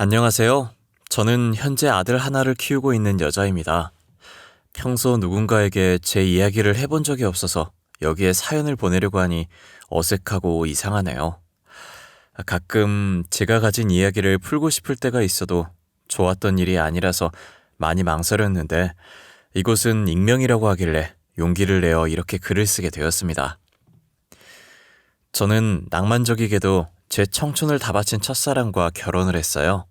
안녕하세요. 저는 현재 아들 하나를 키우고 있는 여자입니다. 평소 누군가에게 제 이야기를 해본 적이 없어서 여기에 사연을 보내려고 하니 어색하고 이상하네요. 가끔 제가 가진 이야기를 풀고 싶을 때가 있어도 좋았던 일이 아니라서 많이 망설였는데 이곳은 익명이라고 하길래 용기를 내어 이렇게 글을 쓰게 되었습니다. 저는 낭만적이게도 제 청춘을 다 바친 첫사랑과 결혼을 했어요.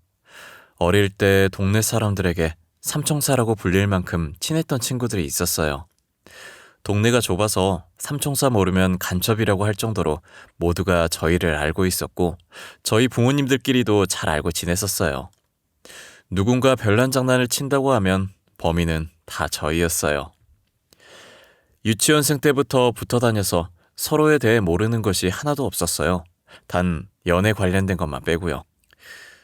어릴 때 동네 사람들에게 삼총사라고 불릴 만큼 친했던 친구들이 있었어요. 동네가 좁아서 삼총사 모르면 간첩이라고 할 정도로 모두가 저희를 알고 있었고 저희 부모님들끼리도 잘 알고 지냈었어요. 누군가 별난 장난을 친다고 하면 범인은 다 저희였어요. 유치원생 때부터 붙어 다녀서 서로에 대해 모르는 것이 하나도 없었어요. 단 연애 관련된 것만 빼고요.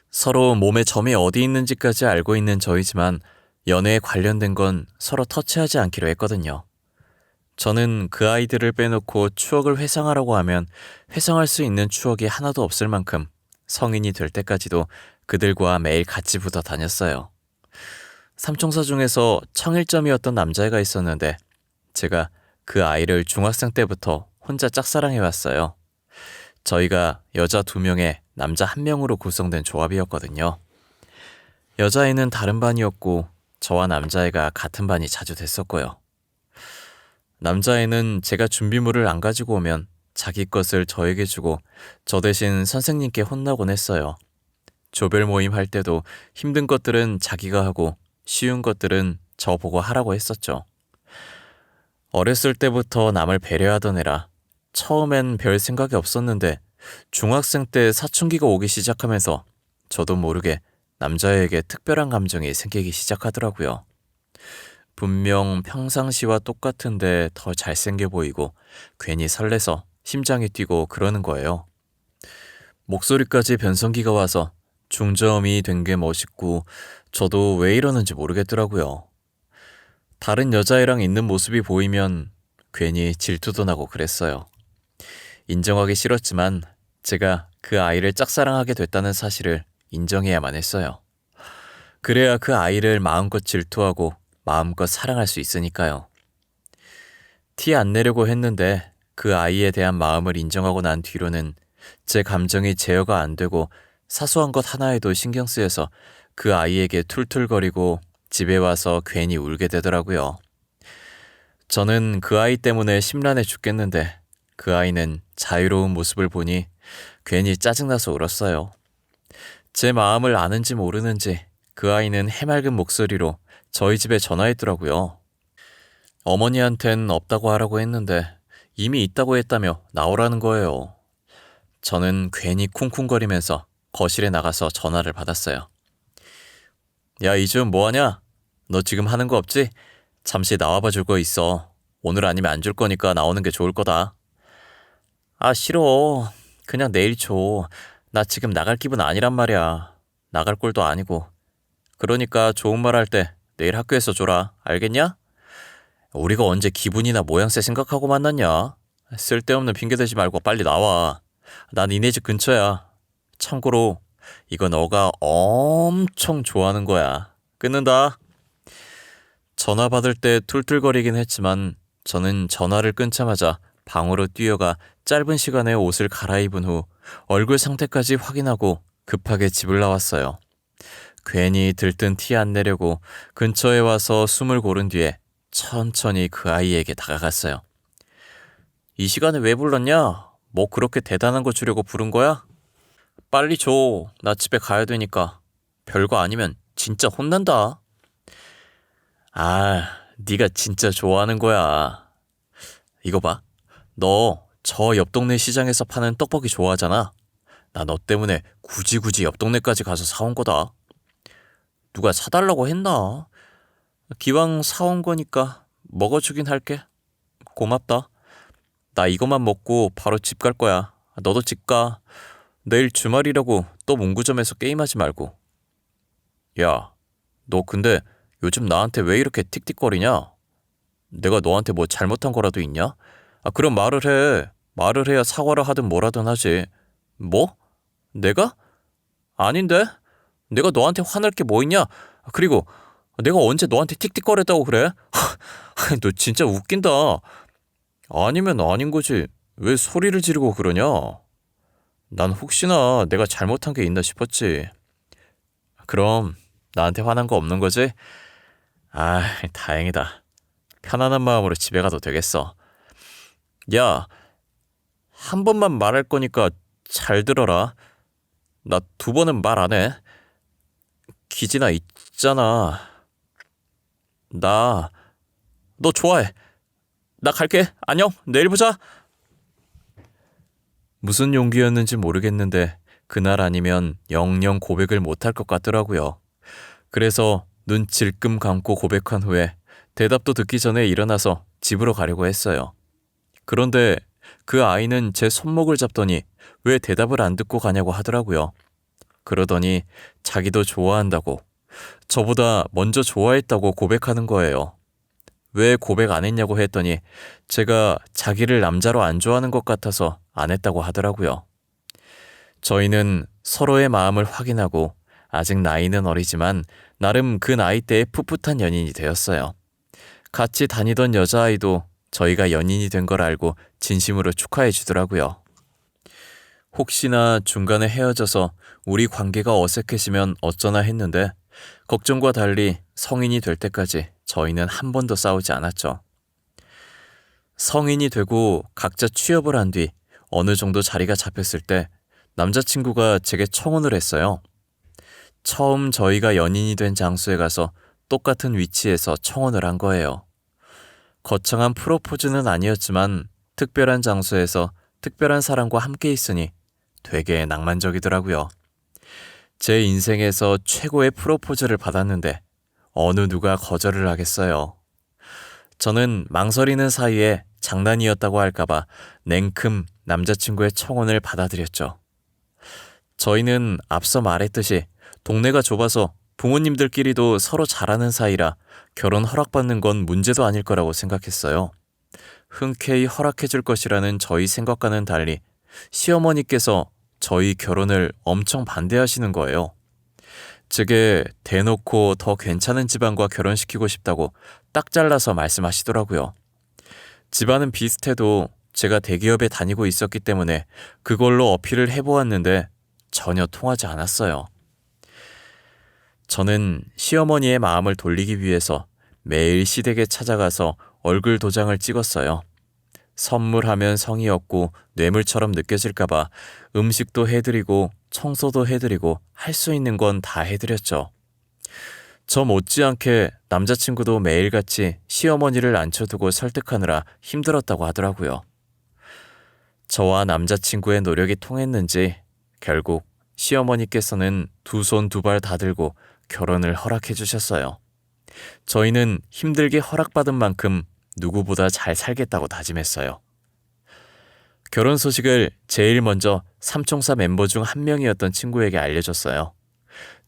서로 몸에 점이 어디 있는지까지 알고 있는 저희지만 연애에 관련된 건 서로 터치하지 않기로 했거든요. 저는 그 아이들을 빼놓고 추억을 회상하라고 하면 회상할 수 있는 추억이 하나도 없을 만큼 성인이 될 때까지도 그들과 매일 같이 붙어 다녔어요. 삼총사 중에서 청일점이었던 남자애가 있었는데 제가 그 아이를 중학생 때부터 혼자 짝사랑해왔어요. 저희가 여자 2명에 남자 1명으로 구성된 조합이었거든요. 여자애는 다른 반이었고 저와 남자애가 같은 반이 자주 됐었고요. 남자애는 제가 준비물을 안 가지고 오면 자기 것을 저에게 주고 저 대신 선생님께 혼나곤 했어요. 조별 모임 할 때도 힘든 것들은 자기가 하고 쉬운 것들은 저 보고 하라고 했었죠. 어렸을 때부터 남을 배려하던 애라 처음엔 별 생각이 없었는데 중학생 때 사춘기가 오기 시작하면서 저도 모르게 남자애에게 특별한 감정이 생기기 시작하더라고요. 분명 평상시와 똑같은데 더 잘생겨 보이고 괜히 설레서 심장이 뛰고 그러는 거예요. 목소리까지 변성기가 와서 중저음이 된 게 멋있고 저도 왜 이러는지 모르겠더라고요. 다른 여자애랑 있는 모습이 보이면 괜히 질투도 나고 그랬어요. 인정하기 싫었지만 제가 그 아이를 짝사랑하게 됐다는 사실을 인정해야만 했어요. 그래야 그 아이를 마음껏 질투하고 마음껏 사랑할 수 있으니까요. 티 안 내려고 했는데 그 아이에 대한 마음을 인정하고 난 뒤로는 제 감정이 제어가 안 되고 사소한 것 하나에도 신경 쓰여서 그 아이에게 툴툴거리고 집에 와서 괜히 울게 되더라고요. 저는 그 아이 때문에 심란해 죽겠는데 그 아이는 자유로운 모습을 보니 괜히 짜증나서 울었어요. 제 마음을 아는지 모르는지 그 아이는 해맑은 목소리로 저희 집에 전화했더라고요. 어머니한텐 없다고 하라고 했는데 이미 있다고 했다며 나오라는 거예요. 저는 괜히 쿵쿵거리면서 거실에 나가서 전화를 받았어요. 야, 이주은 뭐하냐? 너 지금 하는 거 없지? 잠시 나와봐 줄 거 있어. 오늘 아니면 안 줄 거니까 나오는 게 좋을 거다. 아, 싫어. 그냥 내일 줘. 나 지금 나갈 기분 아니란 말이야. 나갈 꼴도 아니고. 그러니까 좋은 말 할 때 내일 학교에서 줘라. 알겠냐? 우리가 언제 기분이나 모양새 생각하고 만났냐? 쓸데없는 핑계 대지 말고 빨리 나와. 난 니네 집 근처야. 참고로 이거 너가 엄청 좋아하는 거야. 끊는다. 전화 받을 때 툴툴거리긴 했지만 저는 전화를 끊자마자 방으로 뛰어가 짧은 시간에 옷을 갈아입은 후 얼굴 상태까지 확인하고 급하게 집을 나왔어요. 괜히 들뜬 티 안 내려고 근처에 와서 숨을 고른 뒤에 천천히 그 아이에게 다가갔어요. 이 시간에 왜 불렀냐? 뭐 그렇게 대단한 거 주려고 부른 거야? 빨리 줘. 나 집에 가야 되니까. 별거 아니면 진짜 혼난다. 아, 네가 진짜 좋아하는 거야. 이거 봐. 너 저 옆 동네 시장에서 파는 떡볶이 좋아하잖아. 나 너 때문에 굳이 옆 동네까지 가서 사온 거다. 누가 사달라고 했나? 기왕 사온 거니까 먹어주긴 할게. 고맙다. 나 이것만 먹고 바로 집 갈 거야. 너도 집 가. 내일 주말이라고 또 문구점에서 게임하지 말고. 야, 너 근데 요즘 나한테 왜 이렇게 틱틱거리냐? 내가 너한테 뭐 잘못한 거라도 있냐? 아, 그럼 말을 해. 말을 해야 사과를 하든 뭐라든 하지. 뭐? 내가? 아닌데? 내가 너한테 화날 게 뭐 있냐? 그리고 내가 언제 너한테 틱틱거렸다고 그래? 너 진짜 웃긴다. 아니면 아닌 거지. 왜 소리를 지르고 그러냐? 난 혹시나 내가 잘못한 게 있나 싶었지. 그럼 나한테 화난 거 없는 거지? 아, 다행이다. 편안한 마음으로 집에 가도 되겠어. 야, 한 번만 말할 거니까 잘 들어라. 나 두 번은 말 안 해. 기진아 있잖아. 나 너 좋아해. 나 갈게. 안녕. 내일 보자. 무슨 용기였는지 모르겠는데 그날 아니면 영영 고백을 못할 것 같더라고요. 그래서 눈 질끔 감고 고백한 후에 대답도 듣기 전에 일어나서 집으로 가려고 했어요. 그런데 그 아이는 제 손목을 잡더니 왜 대답을 안 듣고 가냐고 하더라고요. 그러더니 자기도 좋아한다고, 저보다 먼저 좋아했다고 고백하는 거예요. 왜 고백 안 했냐고 했더니 제가 자기를 남자로 안 좋아하는 것 같아서 안 했다고 하더라고요. 저희는 서로의 마음을 확인하고 아직 나이는 어리지만 나름 그 나이 때에 풋풋한 연인이 되었어요. 같이 다니던 여자아이도 저희가 연인이 된 걸 알고 진심으로 축하해 주더라고요. 혹시나 중간에 헤어져서 우리 관계가 어색해지면 어쩌나 했는데 걱정과 달리 성인이 될 때까지 저희는 한 번도 싸우지 않았죠. 성인이 되고 각자 취업을 한 뒤 어느 정도 자리가 잡혔을 때 남자친구가 제게 청혼을 했어요. 처음 저희가 연인이 된 장소에 가서 똑같은 위치에서 청혼을 한 거예요. 거창한 프로포즈는 아니었지만 특별한 장소에서 특별한 사람과 함께 있으니 되게 낭만적이더라고요. 제 인생에서 최고의 프로포즈를 받았는데 어느 누가 거절을 하겠어요. 저는 망설이는 사이에 장난이었다고 할까봐 냉큼 남자친구의 청혼을 받아들였죠. 저희는 앞서 말했듯이 동네가 좁아서 부모님들끼리도 서로 잘 아는 사이라 결혼 허락받는 건 문제도 아닐 거라고 생각했어요. 흔쾌히 허락해 줄 것이라는 저희 생각과는 달리 시어머니께서 저희 결혼을 엄청 반대하시는 거예요. 제게 대놓고 더 괜찮은 집안과 결혼시키고 싶다고 딱 잘라서 말씀하시더라고요. 집안은 비슷해도 제가 대기업에 다니고 있었기 때문에 그걸로 어필을 해보았는데 전혀 통하지 않았어요. 저는 시어머니의 마음을 돌리기 위해서 매일 시댁에 찾아가서 얼굴 도장을 찍었어요. 선물하면 성의 없고 뇌물처럼 느껴질까봐 음식도 해드리고 청소도 해드리고 할 수 있는 건 다 해드렸죠. 저 못지않게 남자친구도 매일같이 시어머니를 앉혀두고 설득하느라 힘들었다고 하더라고요. 저와 남자친구의 노력이 통했는지 결국 시어머니께서는 두 손 두 발 다 들고 결혼을 허락해 주셨어요. 저희는 힘들게 허락받은 만큼 누구보다 잘 살겠다고 다짐했어요. 결혼 소식을 제일 먼저 삼총사 멤버 중 한 명이었던 친구에게 알려줬어요.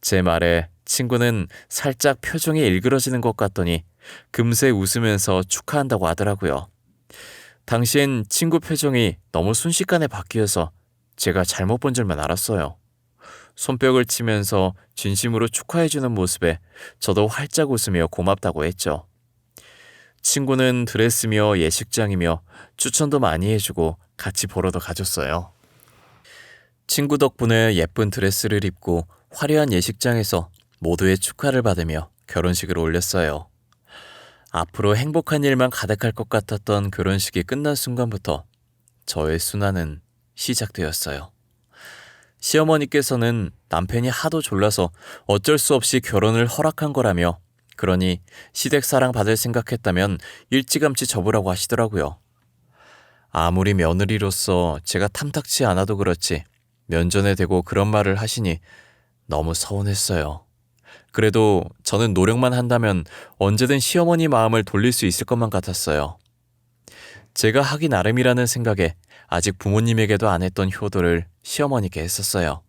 제 말에 친구는 살짝 표정이 일그러지는 것 같더니 금세 웃으면서 축하한다고 하더라고요. 당시엔 친구 표정이 너무 순식간에 바뀌어서 제가 잘못 본 줄만 알았어요. 손뼉을 치면서 진심으로 축하해주는 모습에 저도 활짝 웃으며 고맙다고 했죠. 친구는 드레스며 예식장이며 추천도 많이 해주고 같이 보러도 가줬어요. 친구 덕분에 예쁜 드레스를 입고 화려한 예식장에서 모두의 축하를 받으며 결혼식을 올렸어요. 앞으로 행복한 일만 가득할 것 같았던 결혼식이 끝난 순간부터 저의 순환은 시작되었어요. 시어머니께서는 남편이 하도 졸라서 어쩔 수 없이 결혼을 허락한 거라며, 그러니 시댁 사랑 받을 생각했다면 일찌감치 접으라고 하시더라고요. 아무리 며느리로서 제가 탐탁치 않아도 그렇지 면전에 대고 그런 말을 하시니 너무 서운했어요. 그래도 저는 노력만 한다면 언제든 시어머니 마음을 돌릴 수 있을 것만 같았어요. 제가 하기 나름이라는 생각에 아직 부모님에게도 안 했던 효도를 시어머니께 했었어요.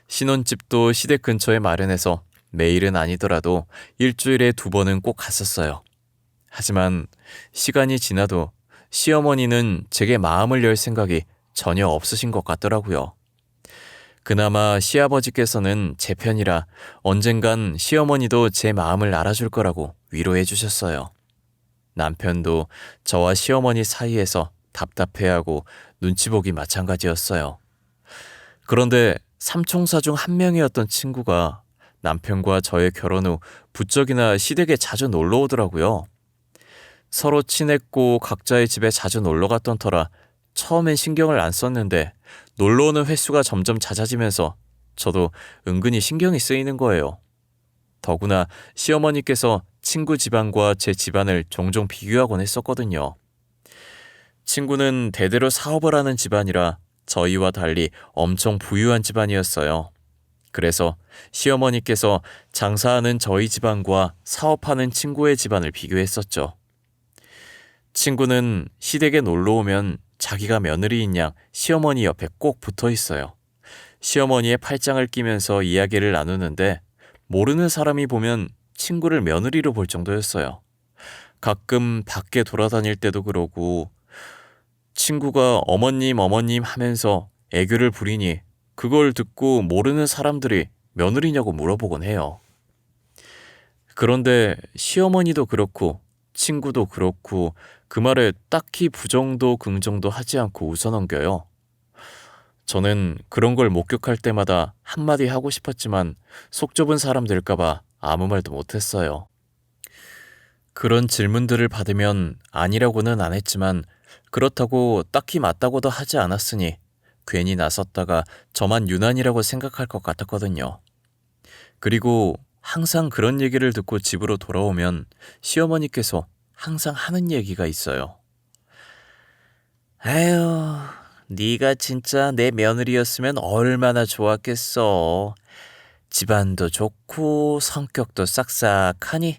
신혼집도 시댁 근처에 마련해서 매일은 아니더라도 일주일에 2번은 꼭 갔었어요. 하지만 시간이 지나도 시어머니는 제게 마음을 열 생각이 전혀 없으신 것 같더라고요. 그나마 시아버지께서는 제 편이라 언젠간 시어머니도 제 마음을 알아줄 거라고 위로해 주셨어요. 남편도 저와 시어머니 사이에서 답답해하고 눈치 보기 마찬가지였어요. 그런데 삼총사 중 한 명이었던 친구가 남편과 저의 결혼 후 부쩍이나 시댁에 자주 놀러 오더라고요. 서로 친했고 각자의 집에 자주 놀러 갔던 터라 처음엔 신경을 안 썼는데 놀러 오는 횟수가 점점 잦아지면서 저도 은근히 신경이 쓰이는 거예요. 더구나 시어머니께서 친구 집안과 제 집안을 종종 비교하곤 했었거든요. 친구는 대대로 사업을 하는 집안이라 저희와 달리 엄청 부유한 집안이었어요. 그래서 시어머니께서 장사하는 저희 집안과 사업하는 친구의 집안을 비교했었죠. 친구는 시댁에 놀러 오면 자기가 며느리인 양 시어머니 옆에 꼭 붙어 있어요. 시어머니의 팔짱을 끼면서 이야기를 나누는데 모르는 사람이 보면 친구를 며느리로 볼 정도였어요. 가끔 밖에 돌아다닐 때도 그러고 친구가 어머님 어머님 하면서 애교를 부리니 그걸 듣고 모르는 사람들이 며느리냐고 물어보곤 해요. 그런데 시어머니도 그렇고 친구도 그렇고 그 말에 딱히 부정도 긍정도 하지 않고 웃어넘겨요. 저는 그런 걸 목격할 때마다 한마디 하고 싶었지만 속 좁은 사람 될까봐 아무 말도 못했어요. 그런 질문들을 받으면 아니라고는 안 했지만 그렇다고 딱히 맞다고도 하지 않았으니 괜히 나섰다가 저만 유난이라고 생각할 것 같았거든요. 그리고 항상 그런 얘기를 듣고 집으로 돌아오면 시어머니께서 항상 하는 얘기가 있어요. 아유, 네가 진짜 내 며느리였으면 얼마나 좋았겠어. 집안도 좋고 성격도 싹싹하니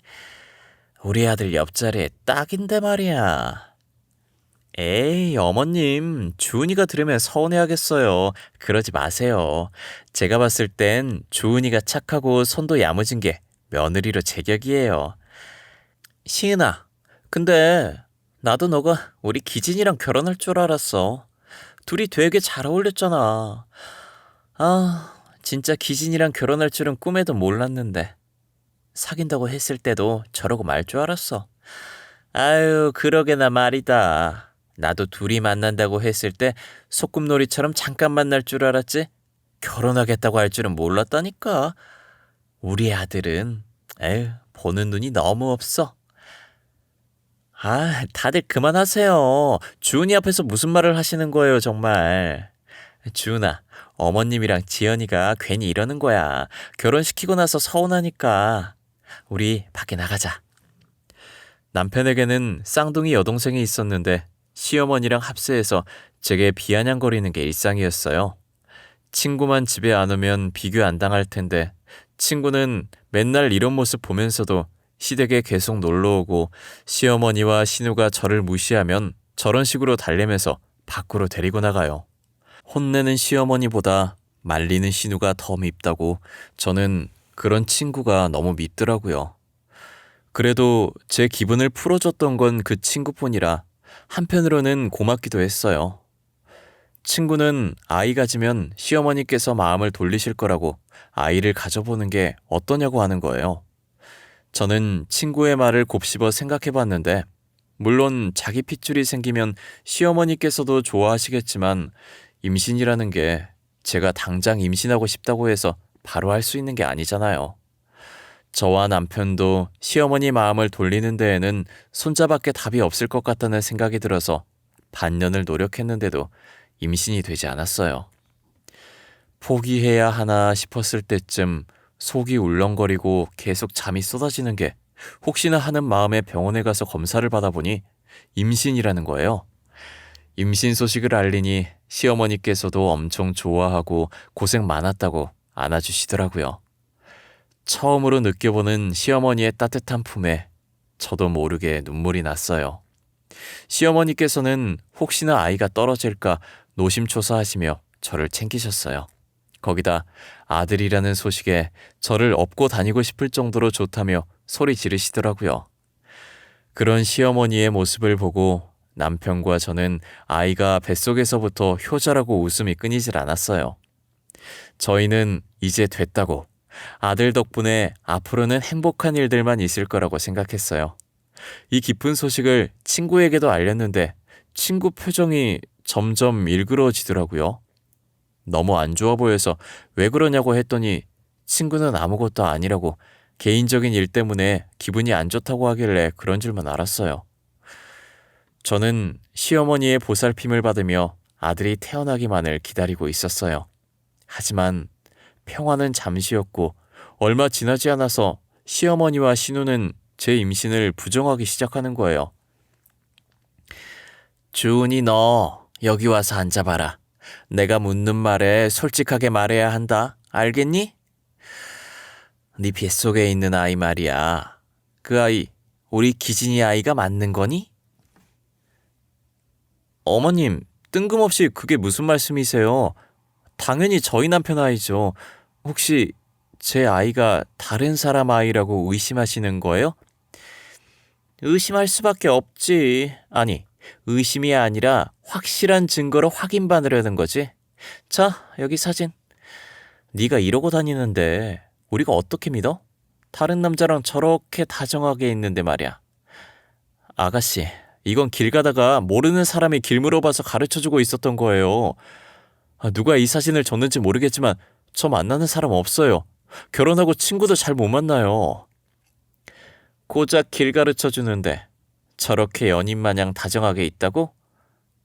우리 아들 옆자리에 딱인데 말이야. 에이, 어머님, 주은이가 들으면 서운해하겠어요. 그러지 마세요. 제가 봤을 땐 주은이가 착하고 손도 야무진 게 며느리로 제격이에요. 시은아, 근데 나도 너가 우리 기진이랑 결혼할 줄 알았어. 둘이 되게 잘 어울렸잖아. 아, 진짜 기진이랑 결혼할 줄은 꿈에도 몰랐는데. 사귄다고 했을 때도 저러고 말 줄 알았어. 아유, 그러게나 말이다. 나도 둘이 만난다고 했을 때 소꿉놀이처럼 잠깐 만날 줄 알았지 결혼하겠다고 할 줄은 몰랐다니까. 우리 아들은 보는 눈이 너무 없어. 아, 다들 그만하세요. 주은이 앞에서 무슨 말을 하시는 거예요, 정말. 주은아, 어머님이랑 지연이가 괜히 이러는 거야. 결혼시키고 나서 서운하니까. 우리 밖에 나가자. 남편에게는 쌍둥이 여동생이 있었는데 시어머니랑 합세해서 제게 비아냥거리는 게 일상이었어요. 친구만 집에 안 오면 비교 안 당할 텐데 친구는 맨날 이런 모습 보면서도 시댁에 계속 놀러오고 시어머니와 신우가 저를 무시하면 저런 식으로 달래면서 밖으로 데리고 나가요. 혼내는 시어머니보다 말리는 신우가 더 밉다고 저는 그런 친구가 너무 밉더라고요. 그래도 제 기분을 풀어줬던 건 그 친구뿐이라 한편으로는 고맙기도 했어요. 친구는 아이 가지면 시어머니께서 마음을 돌리실 거라고 아이를 가져보는 게 어떠냐고 하는 거예요. 저는 친구의 말을 곱씹어 생각해 봤는데 물론 자기 핏줄이 생기면 시어머니께서도 좋아하시겠지만 임신이라는 게 제가 당장 임신하고 싶다고 해서 바로 할 수 있는 게 아니잖아요. 저와 남편도 시어머니 마음을 돌리는 데에는 손자밖에 답이 없을 것 같다는 생각이 들어서 반년을 노력했는데도 임신이 되지 않았어요. 포기해야 하나 싶었을 때쯤 속이 울렁거리고 계속 잠이 쏟아지는 게 혹시나 하는 마음에 병원에 가서 검사를 받아보니 임신이라는 거예요. 임신 소식을 알리니 시어머니께서도 엄청 좋아하고 고생 많았다고 안아주시더라고요. 처음으로 느껴보는 시어머니의 따뜻한 품에 저도 모르게 눈물이 났어요. 시어머니께서는 혹시나 아이가 떨어질까 노심초사하시며 저를 챙기셨어요. 거기다 아들이라는 소식에 저를 업고 다니고 싶을 정도로 좋다며 소리 지르시더라고요. 그런 시어머니의 모습을 보고 남편과 저는 아이가 뱃속에서부터 효자라고 웃음이 끊이질 않았어요. 저희는 이제 됐다고, 아들 덕분에 앞으로는 행복한 일들만 있을 거라고 생각했어요. 이 기쁜 소식을 친구에게도 알렸는데 친구 표정이 점점 일그러지더라고요. 너무 안 좋아 보여서 왜 그러냐고 했더니 친구는 아무것도 아니라고, 개인적인 일 때문에 기분이 안 좋다고 하길래 그런 줄만 알았어요. 저는 시어머니의 보살핌을 받으며 아들이 태어나기만을 기다리고 있었어요. 하지만 평화는 잠시였고 얼마 지나지 않아서 시어머니와 신우는 제 임신을 부정하기 시작하는 거예요. 주은이, 너 여기 와서 앉아봐라. 내가 묻는 말에 솔직하게 말해야 한다. 알겠니? 네 뱃속에 있는 아이 말이야. 그 아이 우리 기진이 아이가 맞는 거니? 어머님, 뜬금없이 그게 무슨 말씀이세요? 당연히 저희 남편 아이죠. 혹시 제 아이가 다른 사람 아이라고 의심하시는 거예요? 의심할 수밖에 없지. 아니, 의심이 아니라 확실한 증거로 확인받으려는 거지. 자, 여기 사진. 네가 이러고 다니는데 우리가 어떻게 믿어? 다른 남자랑 저렇게 다정하게 있는데 말이야. 아가씨, 이건 길 가다가 모르는 사람이 길 물어봐서 가르쳐주고 있었던 거예요. 누가 이 사진을 줬는지 모르겠지만 저 만나는 사람 없어요. 결혼하고 친구도 잘 못 만나요. 고작 길 가르쳐주는데 저렇게 연인 마냥 다정하게 있다고?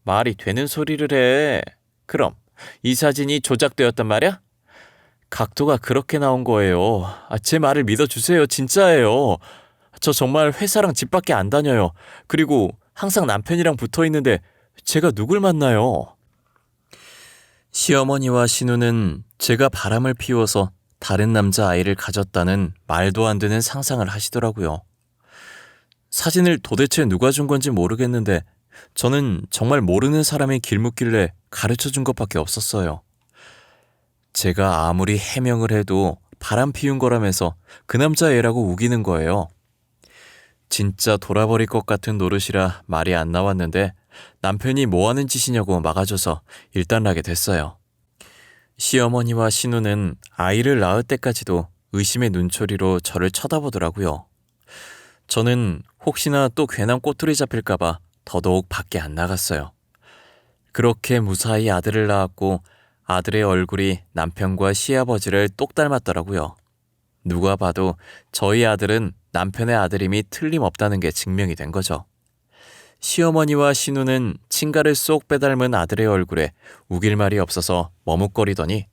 말이 되는 소리를 해. 그럼 이 사진이 조작되었단 말이야? 각도가 그렇게 나온 거예요. 제 말을 믿어주세요. 진짜예요. 저 정말 회사랑 집 밖에 안 다녀요. 그리고 항상 남편이랑 붙어 있는데 제가 누굴 만나요? 시어머니와 신우는 제가 바람을 피워서 다른 남자 아이를 가졌다는 말도 안 되는 상상을 하시더라고요. 사진을 도대체 누가 준 건지 모르겠는데 저는 정말 모르는 사람이 길 묻길래 가르쳐 준 것밖에 없었어요. 제가 아무리 해명을 해도 바람 피운 거라면서 그 남자 애라고 우기는 거예요. 진짜 돌아버릴 것 같은 노릇이라 말이 안 나왔는데 남편이 뭐 하는 짓이냐고 막아줘서 일단락이 됐어요. 시어머니와 신우는 아이를 낳을 때까지도 의심의 눈초리로 저를 쳐다보더라고요. 저는 혹시나 또 괜한 꼬투리 잡힐까봐 더더욱 밖에 안 나갔어요. 그렇게 무사히 아들을 낳았고 아들의 얼굴이 남편과 시아버지를 똑 닮았더라고요. 누가 봐도 저희 아들은 남편의 아들임이 틀림없다는 게 증명이 된 거죠. 시어머니와 신우는 친가를 쏙 빼닮은 아들의 얼굴에 우길 말이 없어서 머뭇거리더니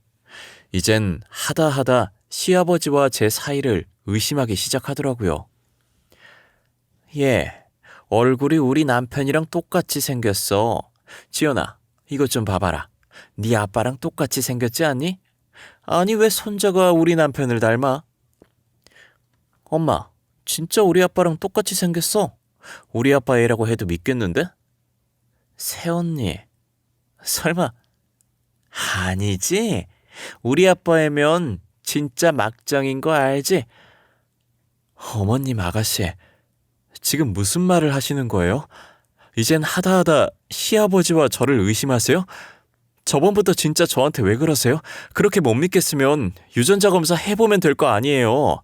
이젠 하다 시아버지와 제 사이를 의심하기 시작하더라고요. 얘, 얼굴이 우리 남편이랑 똑같이 생겼어. 지연아, 이것 좀 봐봐라. 네 아빠랑 똑같이 생겼지 않니? 아니, 왜 손자가 우리 남편을 닮아? 엄마, 진짜 우리 아빠랑 똑같이 생겼어. 우리 아빠 애라고 해도 믿겠는데? 새언니, 설마 아니지? 우리 아빠 애면 진짜 막장인 거 알지? 어머님, 아가씨, 지금 무슨 말을 하시는 거예요? 이젠 하다 시아버지와 저를 의심하세요? 저번부터 진짜 저한테 왜 그러세요? 그렇게 못 믿겠으면 유전자 검사 해보면 될 거 아니에요.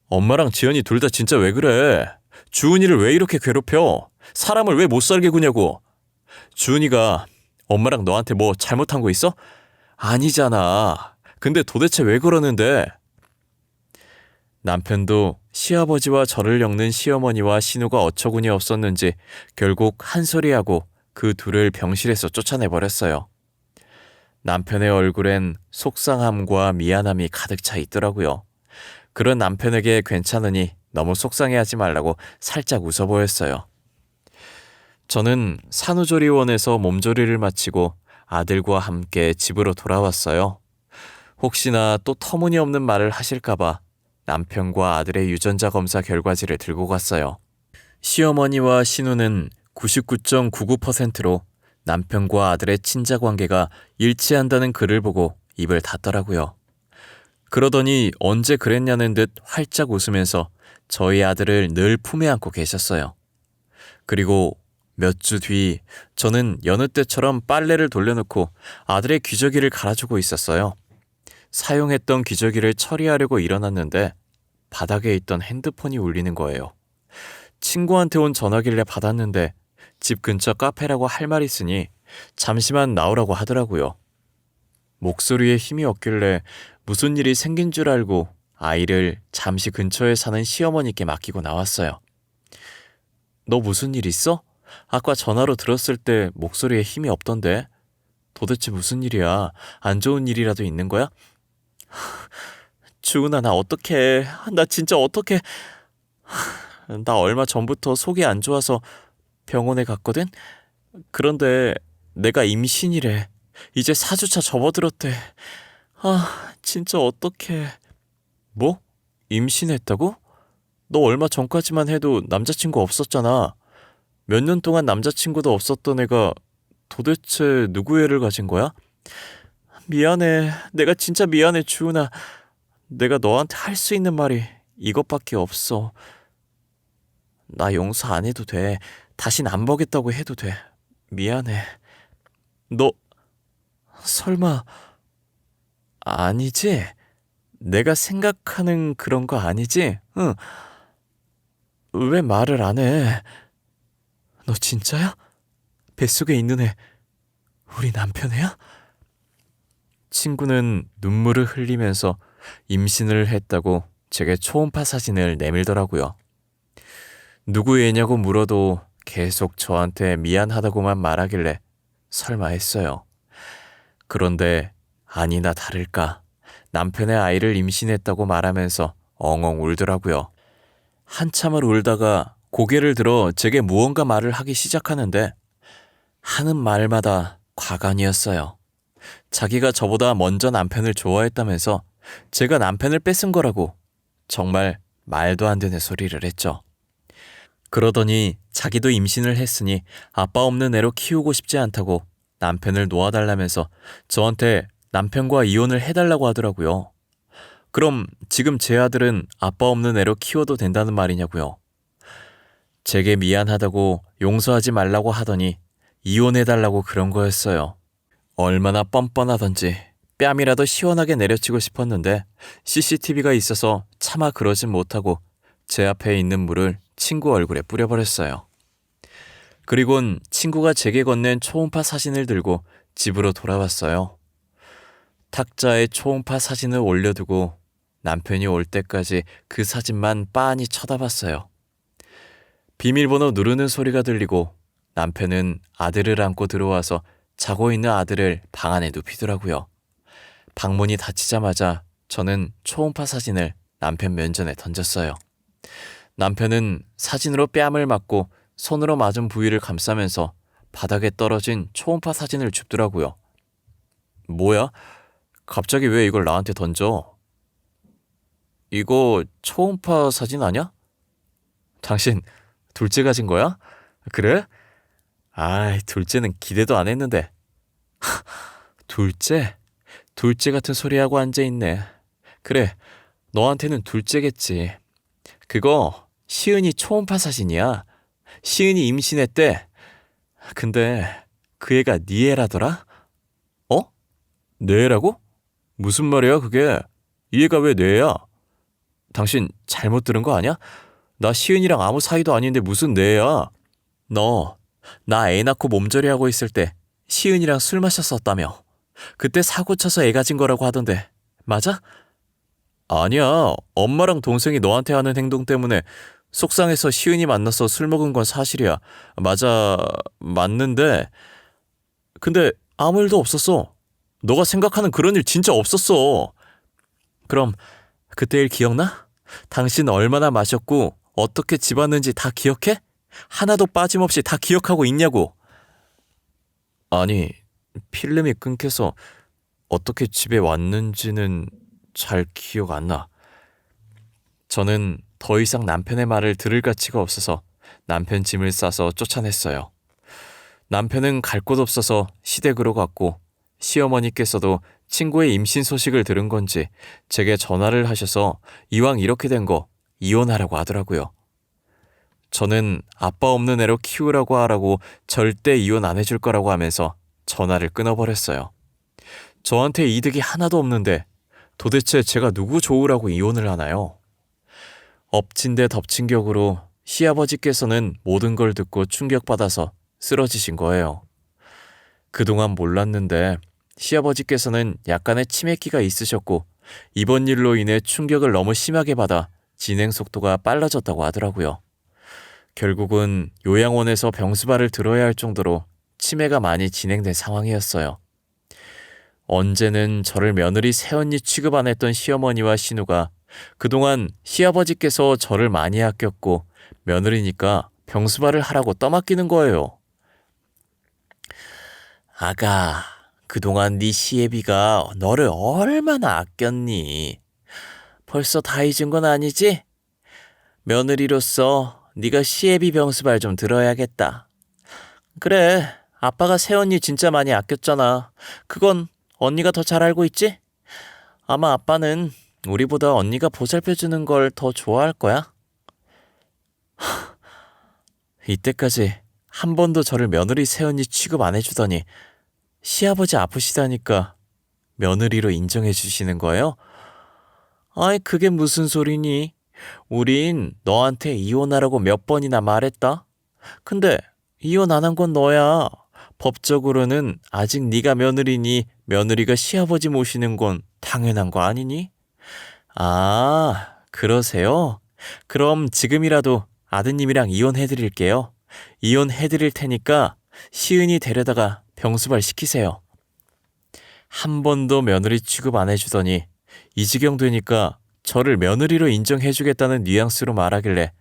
엄마랑 지연이 둘 다 진짜 왜 그래? 주은이를 왜 이렇게 괴롭혀? 사람을 왜 못 살게 구냐고. 주은이가 엄마랑 너한테 뭐 잘못한 거 있어? 아니잖아. 근데 도대체 왜 그러는데? 남편도 시아버지와 저를 엮는 시어머니와 신우가 어처구니 없었는지 결국 한 소리하고 그 둘을 병실에서 쫓아내버렸어요. 남편의 얼굴엔 속상함과 미안함이 가득 차 있더라고요. 그런 남편에게 괜찮으니 너무 속상해하지 말라고 살짝 웃어 보였어요. 저는 산후조리원에서 몸조리를 마치고 아들과 함께 집으로 돌아왔어요. 혹시나 또 터무니없는 말을 하실까봐 남편과 아들의 유전자 검사 결과지를 들고 갔어요. 시어머니와 신우는 99.99%로 남편과 아들의 친자 관계가 일치한다는 글을 보고 입을 닫더라고요. 그러더니 언제 그랬냐는 듯 활짝 웃으면서 저희 아들을 늘 품에 안고 계셨어요. 그리고 몇 주 뒤 저는 여느 때처럼 빨래를 돌려놓고 아들의 귀저귀를 갈아주고 있었어요. 사용했던 기저귀를 처리하려고 일어났는데 바닥에 있던 핸드폰이 울리는 거예요. 친구한테 온 전화길래 받았는데 집 근처 카페라고 할 말 있으니 잠시만 나오라고 하더라고요. 목소리에 힘이 없길래 무슨 일이 생긴 줄 알고 아이를 잠시 근처에 사는 시어머니께 맡기고 나왔어요. 너 무슨 일 있어? 아까 전화로 들었을 때 목소리에 힘이 없던데. 도대체 무슨 일이야? 안 좋은 일이라도 있는 거야? 주은아, 나 어떡해. 나 진짜 어떡해. 나 얼마 전부터 속이 안 좋아서 병원에 갔거든? 그런데 내가 임신이래. 이제 4주차 접어들었대. 진짜 어떡해. 뭐? 임신했다고? 너 얼마 전까지만 해도 남자친구 없었잖아. 몇 년 동안 남자친구도 없었던 애가 도대체 누구 애를 가진 거야? 미안해. 내가 진짜 미안해, 주은아. 내가 너한테 할 수 있는 말이 이것밖에 없어. 나 용서 안 해도 돼. 다신 안 보겠다고 해도 돼. 미안해. 너 설마 아니지? 내가 생각하는 그런 거 아니지? 응. 왜 말을 안 해? 너 진짜야? 뱃속에 있는 애 우리 남편 애야? 친구는 눈물을 흘리면서 임신을 했다고 제게 초음파 사진을 내밀더라고요. 누구 애냐고 물어도 계속 저한테 미안하다고만 말하길래 설마 했어요. 그런데 아니나 다를까 남편의 아이를 임신했다고 말하면서 엉엉 울더라고요. 한참을 울다가 고개를 들어 제게 무언가 말을 하기 시작하는데 하는 말마다 과간이었어요. 자기가 저보다 먼저 남편을 좋아했다면서 제가 남편을 뺏은 거라고 정말 말도 안 되는 소리를 했죠. 그러더니 자기도 임신을 했으니 아빠 없는 애로 키우고 싶지 않다고 남편을 놓아달라면서 저한테 남편과 이혼을 해달라고 하더라고요. 그럼 지금 제 아들은 아빠 없는 애로 키워도 된다는 말이냐고요. 제게 미안하다고 용서하지 말라고 하더니 이혼해달라고 그런 거였어요. 얼마나 뻔뻔하던지 뺨이라도 시원하게 내려치고 싶었는데 CCTV가 있어서 차마 그러진 못하고 제 앞에 있는 물을 친구 얼굴에 뿌려버렸어요. 그리곤 친구가 제게 건넨 초음파 사진을 들고 집으로 돌아왔어요. 탁자에 초음파 사진을 올려두고 남편이 올 때까지 그 사진만 빤히 쳐다봤어요. 비밀번호 누르는 소리가 들리고 남편은 아들을 안고 들어와서 자고 있는 아들을 방 안에 눕히더라고요. 방문이 닫히자마자 저는 초음파 사진을 남편 면전에 던졌어요. 남편은 사진으로 뺨을 맞고 손으로 맞은 부위를 감싸면서 바닥에 떨어진 초음파 사진을 줍더라고요. 뭐야? 갑자기 왜 이걸 나한테 던져? 이거 초음파 사진 아냐? 당신 둘째 가진 거야? 그래? 아이, 둘째는 기대도 안 했는데. 둘째? 둘째 같은 소리 하고 앉아있네. 그래, 너한테는 둘째겠지. 그거 시은이 초음파 사진이야. 시은이 임신했대. 근데 그 애가 네 애라더라? 어? 내 애라고? 무슨 말이야 그게? 이 애가 왜 내 애야? 당신 잘못 들은 거 아니야? 나 시은이랑 아무 사이도 아닌데 무슨 내 애야? 너, 나 애 낳고 몸조리 하고 있을 때 시은이랑 술 마셨었다며. 그때 사고 쳐서 애 가진 거라고 하던데 맞아? 아니야. 엄마랑 동생이 너한테 하는 행동 때문에 속상해서 시은이 만나서 술 먹은 건 사실이야. 맞는데 근데 아무 일도 없었어. 너가 생각하는 그런 일 진짜 없었어. 그럼 그때 일 기억나? 당신 얼마나 마셨고 어떻게 집 왔는지 다 기억해? 하나도 빠짐없이 다 기억하고 있냐고. 아니, 필름이 끊겨서 어떻게 집에 왔는지는 잘 기억 안 나. 저는 더 이상 남편의 말을 들을 가치가 없어서 남편 짐을 싸서 쫓아냈어요. 남편은 갈 곳 없어서 시댁으로 갔고 시어머니께서도 친구의 임신 소식을 들은 건지 제게 전화를 하셔서 이왕 이렇게 된 거 이혼하라고 하더라고요. 저는 아빠 없는 애로 키우라고 하라고 절대 이혼 안 해줄 거라고 하면서 전화를 끊어버렸어요. 저한테 이득이 하나도 없는데 도대체 제가 누구 좋으라고 이혼을 하나요? 엎친 데 덮친 격으로 시아버지께서는 모든 걸 듣고 충격받아서 쓰러지신 거예요. 그동안 몰랐는데 시아버지께서는 약간의 치매기가 있으셨고 이번 일로 인해 충격을 너무 심하게 받아 진행 속도가 빨라졌다고 하더라고요. 결국은 요양원에서 병수발을 들어야 할 정도로 치매가 많이 진행된 상황이었어요. 언제는 저를 며느리 새언니 취급 안 했던 시어머니와 신우가 그동안 시아버지께서 저를 많이 아꼈고 며느리니까 병수발을 하라고 떠맡기는 거예요. 아가, 그동안 네 시애비가 너를 얼마나 아꼈니? 벌써 다 잊은 건 아니지? 며느리로서 네가 시애비 병수발 좀 들어야겠다. 그래, 아빠가 새언니 진짜 많이 아꼈잖아. 그건 언니가 더 잘 알고 있지? 아마 아빠는 우리보다 언니가 보살펴주는 걸 더 좋아할 거야. 이때까지 한 번도 저를 며느리 새언니 취급 안 해주더니 시아버지 아프시다니까 며느리로 인정해 주시는 거예요? 아이, 그게 무슨 소리니? 우린 너한테 이혼하라고 몇 번이나 말했다. 근데 이혼 안 한 건 너야. 법적으로는 아직 네가 며느리니 며느리가 시아버지 모시는 건 당연한 거 아니니? 아, 그러세요? 그럼 지금이라도 아드님이랑 이혼해드릴게요. 이혼해드릴 테니까 시은이 데려다가 병수발 시키세요. 한 번도 며느리 취급 안 해주더니 이 지경 되니까 저를 며느리로 인정해주겠다는 뉘앙스로 말하길래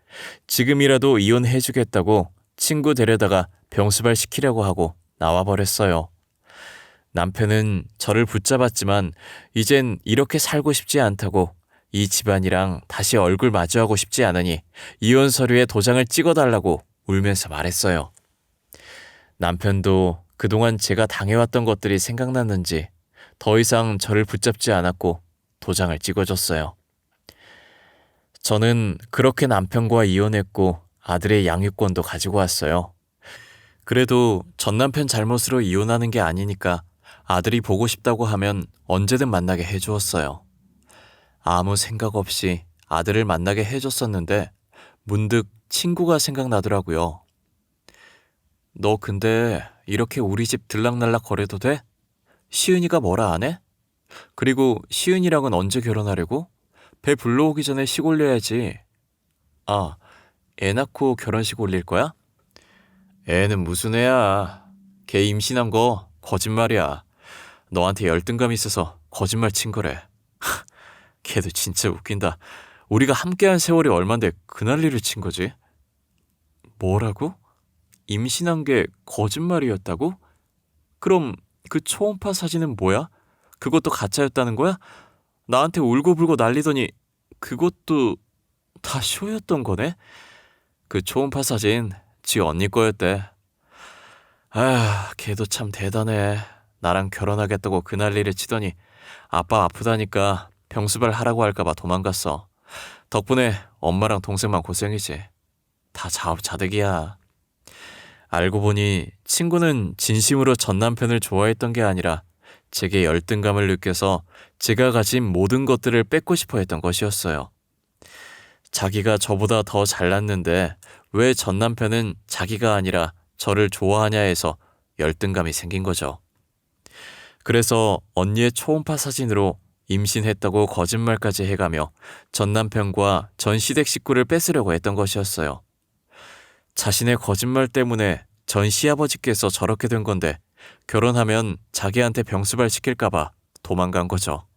지금이라도 이혼해주겠다고 친구 데려다가 병수발 시키려고 하고 나와버렸어요. 남편은 저를 붙잡았지만 이젠 이렇게 살고 싶지 않다고 이 집안이랑 다시 얼굴 마주하고 싶지 않으니 이혼 서류에 도장을 찍어달라고 울면서 말했어요. 남편도 그동안 제가 당해왔던 것들이 생각났는지 더 이상 저를 붙잡지 않았고 도장을 찍어줬어요. 저는 그렇게 남편과 이혼했고 아들의 양육권도 가지고 왔어요. 그래도 전 남편 잘못으로 이혼하는 게 아니니까 아들이 보고 싶다고 하면 언제든 만나게 해주었어요. 아무 생각 없이 아들을 만나게 해줬었는데 문득 친구가 생각나더라고요. 너 근데 이렇게 우리 집 들락날락 거려도 돼? 시은이가 뭐라 안 해? 그리고 시은이랑은 언제 결혼하려고? 배 불러오기 전에 식 올려야지. 아, 애 낳고 결혼식 올릴 거야? 애는 무슨 애야. 걔 임신한 거 거짓말이야. 너한테 열등감 있어서 거짓말 친 거래. 걔도 진짜 웃긴다. 우리가 함께한 세월이 얼만데 그 난리를 친 거지? 뭐라고? 임신한 게 거짓말이었다고? 그럼 그 초음파 사진은 뭐야? 그것도 가짜였다는 거야? 나한테 울고불고 난리더니 그것도 다 쇼였던 거네? 그 초음파 사진 지 언니 거였대. 아, 걔도 참 대단해. 나랑 결혼하겠다고 그 난리를 치더니 아빠 아프다니까 병수발 하라고 할까봐 도망갔어. 덕분에 엄마랑 동생만 고생이지. 다 자업자득이야. 알고 보니 친구는 진심으로 전 남편을 좋아했던 게 아니라 제게 열등감을 느껴서 제가 가진 모든 것들을 뺏고 싶어 했던 것이었어요. 자기가 저보다 더 잘났는데 왜 전 남편은 자기가 아니라 저를 좋아하냐 해서 열등감이 생긴 거죠. 그래서 언니의 초음파 사진으로 임신했다고 거짓말까지 해가며 전 남편과 전 시댁 식구를 뺏으려고 했던 것이었어요. 자신의 거짓말 때문에 전 시아버지께서 저렇게 된 건데 결혼하면 자기한테 병수발 시킬까봐 도망간 거죠.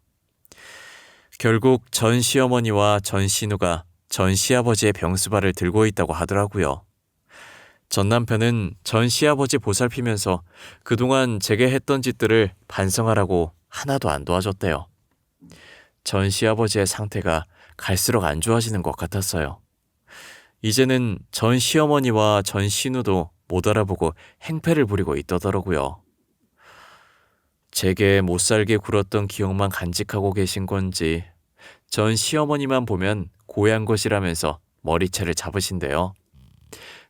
결국 전 시어머니와 전 신우가 전 시아버지의 병수발을 들고 있다고 하더라고요. 전 남편은 전 시아버지 보살피면서 그동안 제게 했던 짓들을 반성하라고 하나도 안 도와줬대요. 전 시아버지의 상태가 갈수록 안 좋아지는 것 같았어요. 이제는 전 시어머니와 전 신우도 못 알아보고 행패를 부리고 있더더라고요. 제게 못살게 굴었던 기억만 간직하고 계신 건지 전 시어머니만 보면 고향 것이라면서 머리채를 잡으신대요.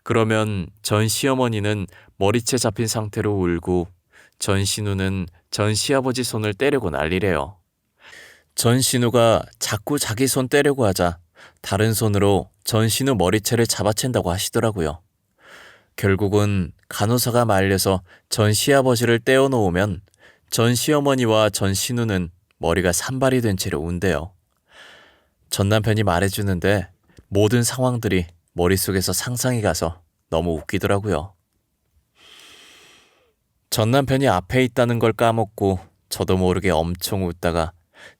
그러면 전 시어머니는 머리채 잡힌 상태로 울고 전 신우는 전 시아버지 손을 때리고 난리래요. 전신우가 자꾸 자기 손 떼려고 하자 다른 손으로 전신우 머리채를 잡아챈다고 하시더라고요. 결국은 간호사가 말려서 전 시아버지를 떼어놓으면 전 시어머니와 전 신우는 머리가 산발이 된 채로 운대요. 전 남편이 말해주는데 모든 상황들이 머릿속에서 상상이 가서 너무 웃기더라고요. 전 남편이 앞에 있다는 걸 까먹고 저도 모르게 엄청 웃다가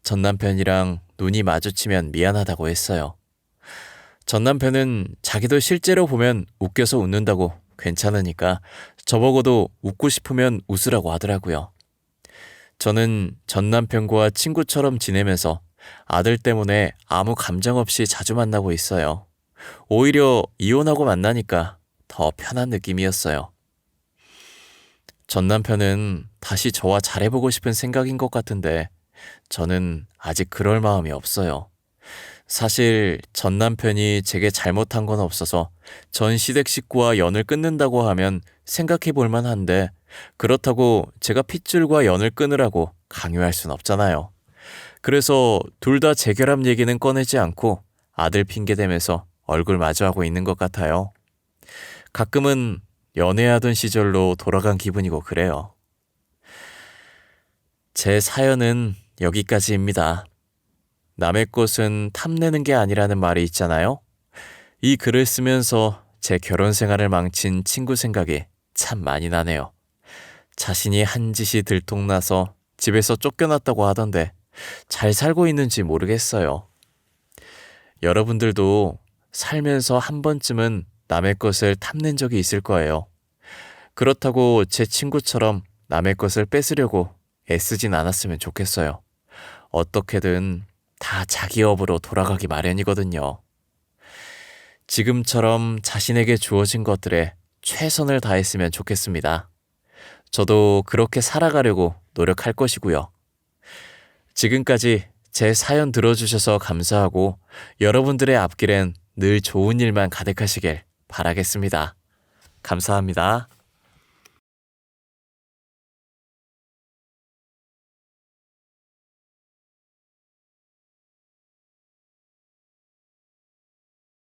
전 남편이랑 눈이 마주치면 미안하다고 했어요. 전 남편은 자기도 실제로 보면 웃겨서 웃는다고 괜찮으니까 저보고도 웃고 싶으면 웃으라고 하더라고요. 저는 전 남편과 친구처럼 지내면서 아들 때문에 아무 감정 없이 자주 만나고 있어요. 오히려 이혼하고 만나니까 더 편한 느낌이었어요. 전 남편은 다시 저와 잘해보고 싶은 생각인 것 같은데 저는 아직 그럴 마음이 없어요. 사실 전 남편이 제게 잘못한 건 없어서 전 시댁 식구와 연을 끊는다고 하면 생각해 볼 만한데 그렇다고 제가 핏줄과 연을 끊으라고 강요할 순 없잖아요. 그래서 둘 다 재결합 얘기는 꺼내지 않고 아들 핑계대면서 얼굴 마주하고 있는 것 같아요. 가끔은 연애하던 시절로 돌아간 기분이고 그래요. 제 사연은 여기까지입니다. 남의 것은 탐내는 게 아니라는 말이 있잖아요. 이 글을 쓰면서 제 결혼 생활을 망친 친구 생각이 참 많이 나네요. 자신이 한 짓이 들통나서 집에서 쫓겨났다고 하던데 잘 살고 있는지 모르겠어요. 여러분들도 살면서 한 번쯤은 남의 것을 탐낸 적이 있을 거예요. 그렇다고 제 친구처럼 남의 것을 뺏으려고 애쓰진 않았으면 좋겠어요. 어떻게든 다 자기 업으로 돌아가기 마련이거든요. 지금처럼 자신에게 주어진 것들에 최선을 다했으면 좋겠습니다. 저도 그렇게 살아가려고 노력할 것이고요. 지금까지 제 사연 들어주셔서 감사하고 여러분들의 앞길엔 늘 좋은 일만 가득하시길 바라겠습니다. 감사합니다.